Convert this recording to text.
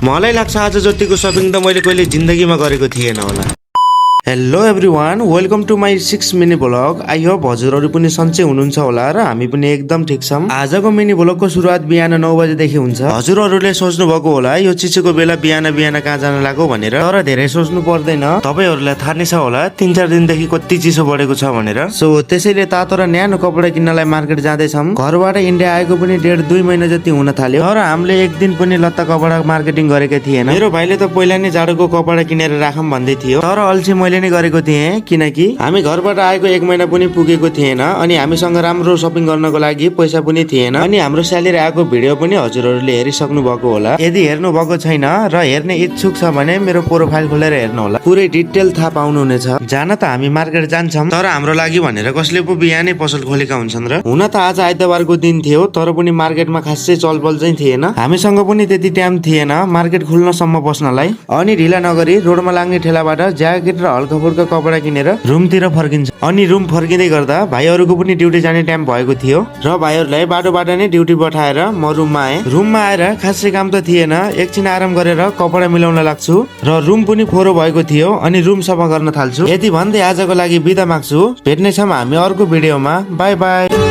मलाई लाग्छ आज जतिको शपिङ त मैले कहिले जिन्दगीमा गरेको थिएन होला। Hello everyone, welcome to my 6 mini vlog. I hope हजुरहरू पनि सन्चै हुनुहुन्छ होला र हामी पनि एकदम ठिक छौं। आजको मिनी ब्लगको सुरुवात बिहान 9 बजेदेखि हुन्छ। हजुरहरूले सोच्नु भएको होला यो चिसोको बेला बिहान बिहान कहाँ जान लाग्यो भनेर, तर धेरै सोच्नु पर्दैन। तपाईहरुलाई थाहा नै छ होला 3-4 दिनदेखि कति चिसो बढेको छ भनेर। सो त्यसैले तातो र न्यानो कपडा किन्नलाई मार्केट जाँदै छौं। घरबाट इन्डिया आएको पनि 1.5-2 महिना जति हुन थाल्यो, तर हामीले एक दिन पनि लत्ता कपडा मार्केटिङ गरेकै थिएन। मेरो भाइले त पहिला नै जाडोको कपडा किनेर राखौं भन्दै थियो, तर अल्छी मैले नै गरेको थिएँ, किनकि हामी घरबाट आएको 1 महिना पनि पुगेको थिएन अनि हामीसँग राम्रो शपिङ गर्नको लागि पैसा पनि थिएन। अनि हाम्रो स्यालेरी आएको भिडियो पनि हजुरहरूले हेरिसक्नु भएको होला। यदि हेर्नु भएको छैन र हेर्ने इच्छुक छ भने मेरो प्रोफाइल खोलेर हेर्नु होला, पुरै डिटेल थाहा पाउनु हुनेछ। जान त हामी मार्केट जान्छौं, तर हाम्रो लागि भनेर कसले पो बिहानै पसल खोलेका हुन्छन् र। हुन त आज आइतबारको दिन थियो, तर पनि मार्केटमा खासै चलबल चाहिँ थिएन। हामीसँग पनि त्यति टाइम थिएन मार्केट खुल्नसम्म बस्नलाई। अनि ढिला नगरी रोडमा लाग्ने ठेलाबाट ज्याकेट र हल्का फुल्का कपडा किनेर रुमतिर फर्किन्छ। अनि रुम फर्किँदै गर्दा भाइहरूको पनि ड्युटी जाने टाइम भएको थियो र भाइहरूलाई बाटोबाट नै ड्युटी पठाएर म रुममा आएँ। रुममा आएर खासै काम त थिएन, एकछिन आराम गरेर कपडा मिलाउन लाग्छु र रुम पनि फोहोर भएको थियो अनि रुम सफा गर्न थाल्छु। यति भन्दै आजको लागि बिदा माग्छु। भेट्नेछौँ हामी अर्को भिडियोमा। By by.